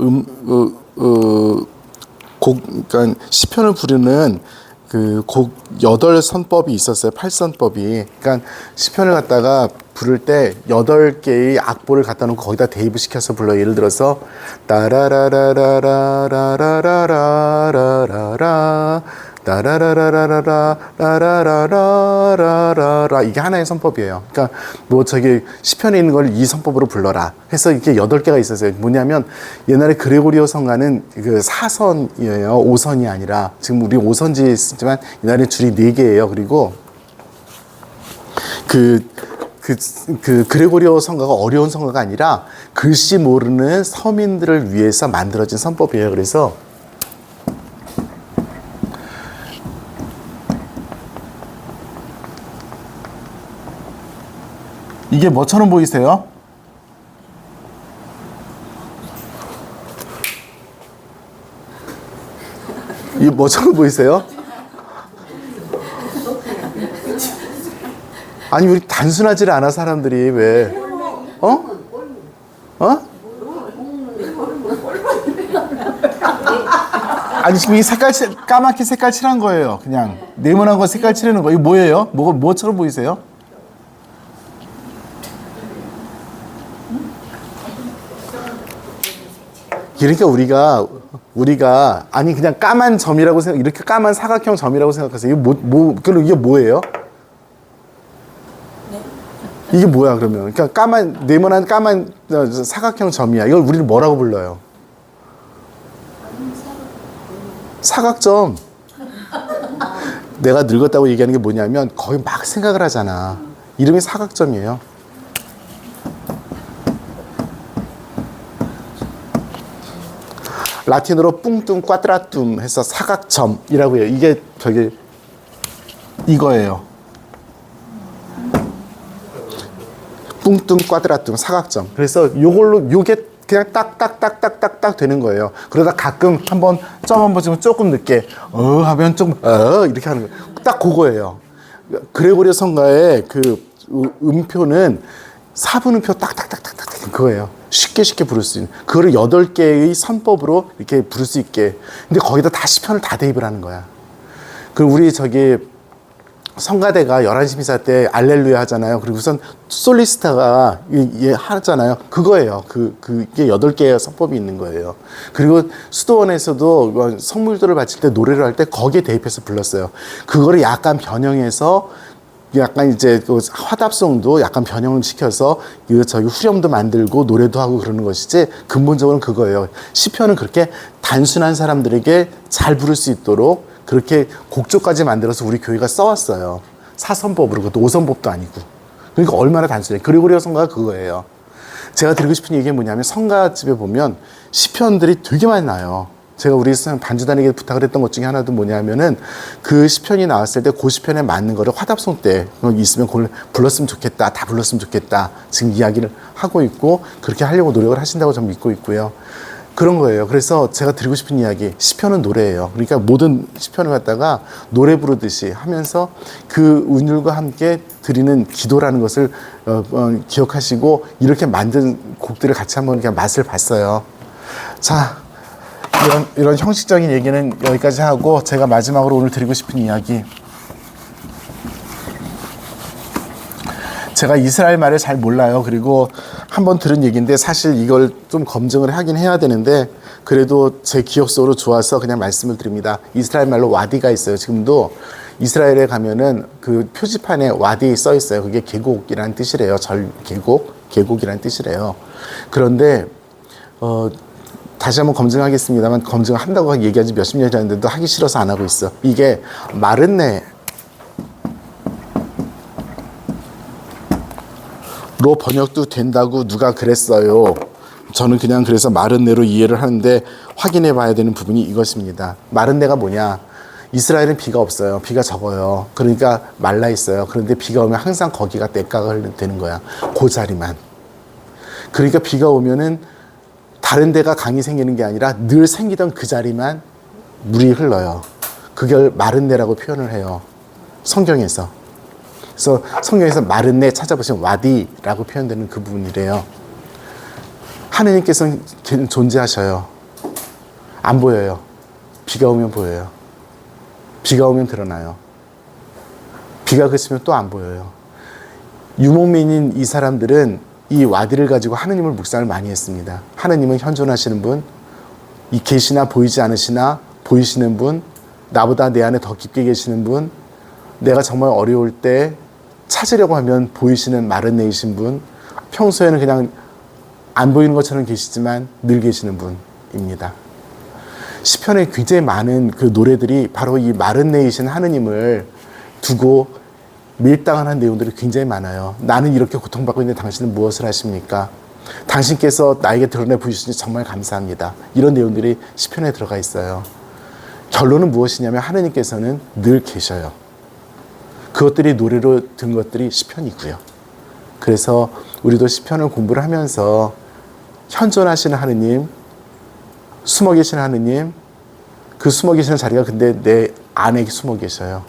시편을 부르는 그 곡 8선법이 있었어요. 8선법이. 그러니까 시편을 갖다가 부를 때 8개의 악보를 갖다 놓고 거기다 대입을 시켜서 불러요. 예를 들어서 따라라라라라라라라라라 따라라라라라라라라라 이게 하나의 선법이에요. 그러니까 뭐 저기 시편에 있는 걸 이 선법으로 불러라 해서 이게 8개가 있었어요. 뭐냐면 옛날에 그레고리오 성가는 그 4선이에요. 5선이 아니라 지금 우리 5선지에 있지만 옛날에 줄이 4개예요. 그리고 그레고리오 성가가 어려운 성가가 아니라 글씨 모르는 서민들을 위해서 만들어진 선법이에요. 그래서 이게 뭐처럼 보이세요? 이게 뭐처럼 보이세요? 아니 우리 단순하지 않아 사람들이 왜? 아니 지금 이 까맣게 색깔 칠한 거예요. 그냥 네모난 거 색깔 칠하는 거. 이거 뭐예요? 뭐처럼 보이세요? 그러니까 우리가 아니 그냥 까만 점이라고 생각, 이렇게 까만 사각형 점이라고 생각하세요. 그럼 이게 뭐예요? 이게 뭐야 그러면? 그러니까 네모난 까만 사각형 점이야. 이걸 우리는 뭐라고 불러요? 사각점. 내가 늙었다고 얘기하는 게 뭐냐면 거의 막 생각을 하잖아. 이름이 사각점이에요. 라틴어로 뿡뚱 꽈드라툼 해서 사각점이라고 해요. 이게 이거예요. 뿡뚱 꽈드라툼 사각점. 그래서 요게 그냥 딱딱딱딱딱딱 되는 거예요. 그러다 가끔 한번 점 한번 찍으면 조금 늦게 하면 조금 이렇게 하는 거예요. 딱 그거예요. 그레고리 성가의 그 음표는 사분음표 딱딱딱딱딱 그거예요. 쉽게 부를 수 있는. 그거를 8개의 선법으로 이렇게 부를 수 있게. 근데 거기다 다 시편을 다 대입을 하는 거야. 그리고 우리 성가대가 11시 미사 때 알렐루야 하잖아요. 그리고 우선 솔리스타가 하잖아요. 그거예요. 그게 8개의 선법이 있는 거예요. 그리고 수도원에서도 성물들을 바칠 때 노래를 할 때 거기에 대입해서 불렀어요. 그거를 약간 변형해서 약간 이제 그 화답송도 약간 변형을 시켜서 후렴도 만들고 노래도 하고 그러는 것이지 근본적으로는 그거예요. 시편은 그렇게 단순한 사람들에게 잘 부를 수 있도록 그렇게 곡조까지 만들어서 우리 교회가 써왔어요. 4선법으로, 그것도 5선법도 아니고. 그러니까 얼마나 단순해. 그리고리오 성가가 그거예요. 제가 드리고 싶은 얘기가 뭐냐면 성가집에 보면 시편들이 되게 많이 나요. 제가 우리 반주단에게 부탁을 했던 것 중에 하나도 뭐냐면은 그 시편이 나왔을 때 그 시편에 맞는 거를 화답송 때 있으면 그걸 불렀으면 좋겠다. 다 불렀으면 좋겠다. 지금 이야기를 하고 있고 그렇게 하려고 노력을 하신다고 저는 믿고 있고요. 그런 거예요. 그래서 제가 드리고 싶은 이야기, 시편은 노래예요. 그러니까 모든 시편을 갖다가 노래 부르듯이 하면서 그 운율과 함께 드리는 기도라는 것을 기억하시고 이렇게 만든 곡들을 같이 한번 그냥 맛을 봤어요. 자, 이런 형식적인 얘기는 여기까지 하고 제가 마지막으로 오늘 드리고 싶은 이야기. 제가 이스라엘 말을 잘 몰라요. 그리고 한번 들은 얘기인데 사실 이걸 좀 검증을 하긴 해야 되는데 그래도 제 기억 속으로 좋아서 그냥 말씀을 드립니다. 이스라엘 말로 와디가 있어요. 지금도 이스라엘에 가면은 그 표지판에 와디 써 있어요. 그게 계곡이라는 뜻이래요. 계곡이라는 뜻이래요. 그런데 다시 한번 검증하겠습니다만 검증을 한다고 얘기한 지 몇십 년이 됐는데도 하기 싫어서 안 하고 있어. 이게 마른네 로 번역도 된다고 누가 그랬어요. 저는 그냥 그래서 마른네로 이해를 하는데 확인해 봐야 되는 부분이 이것입니다. 마른네가 뭐냐? 이스라엘은 비가 없어요. 비가 적어요. 그러니까 말라 있어요. 그런데 비가 오면 항상 거기가 때가가 되는 거야. 그 자리만. 그러니까 비가 오면은 다른 데가 강이 생기는 게 아니라 늘 생기던 그 자리만 물이 흘러요. 그걸 마른네라고 표현을 해요. 성경에서. 그래서 성경에서 마른네 찾아보시면 와디라고 표현되는 그 부분이래요. 하느님께서는 존재하셔요. 안 보여요. 비가 오면 보여요. 비가 오면 드러나요. 비가 그치면 또 안 보여요. 유목민인 이 사람들은 이 와디를 가지고 하느님을 묵상을 많이 했습니다. 하느님은 현존하시는 분, 이 계시나 보이지 않으시나 보이시는 분, 나보다 내 안에 더 깊게 계시는 분, 내가 정말 어려울 때 찾으려고 하면 보이시는 마른네이신 분, 평소에는 그냥 안 보이는 것처럼 계시지만 늘 계시는 분입니다. 시편에 굉장히 많은 그 노래들이 바로 이 마른네이신 하느님을 두고 밀당하는 내용들이 굉장히 많아요. 나는 이렇게 고통받고 있는데 당신은 무엇을 하십니까? 당신께서 나에게 드러내 보이시니 정말 감사합니다. 이런 내용들이 시편에 들어가 있어요. 결론은 무엇이냐면 하느님께서는 늘 계셔요. 그것들이 노래로 든 것들이 시편이고요. 그래서 우리도 시편을 공부를 하면서 현존하시는 하느님, 숨어 계시는 하느님, 그 숨어 계시는 자리가 근데 내 안에 숨어 계셔요.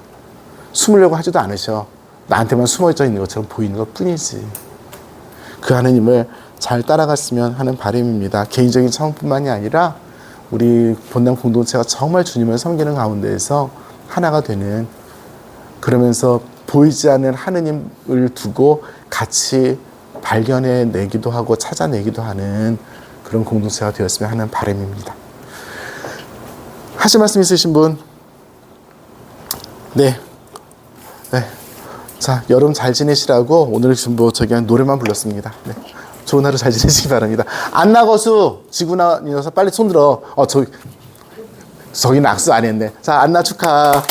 숨으려고 하지도 않으셔. 나한테만 숨어져 있는 것처럼 보이는 것 뿐이지. 그 하느님을 잘 따라갔으면 하는 바람입니다. 개인적인 차원뿐만이 아니라 우리 본당 공동체가 정말 주님을 섬기는 가운데에서 하나가 되는, 그러면서 보이지 않는 하느님을 두고 같이 발견해 내기도 하고 찾아내기도 하는 그런 공동체가 되었으면 하는 바람입니다. 하실 말씀 있으신 분? 네. 자, 여름 잘 지내시라고 오늘 전부 저기 노래만 불렀습니다. 네. 좋은 하루 잘 지내시기 바랍니다. 안나 거수 지구나 이어서 빨리 손 들어. 저기는 악수 안 했네. 자, 안나 축하.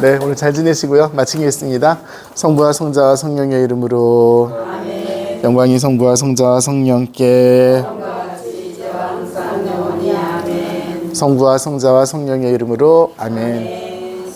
네, 오늘 잘 지내시고요. 마치겠습니다. 성부와 성자와 성령의 이름으로. 아멘. 영광이 성부와 성자와 성령께. 성부와 성자와 성령의 이름으로. 아멘.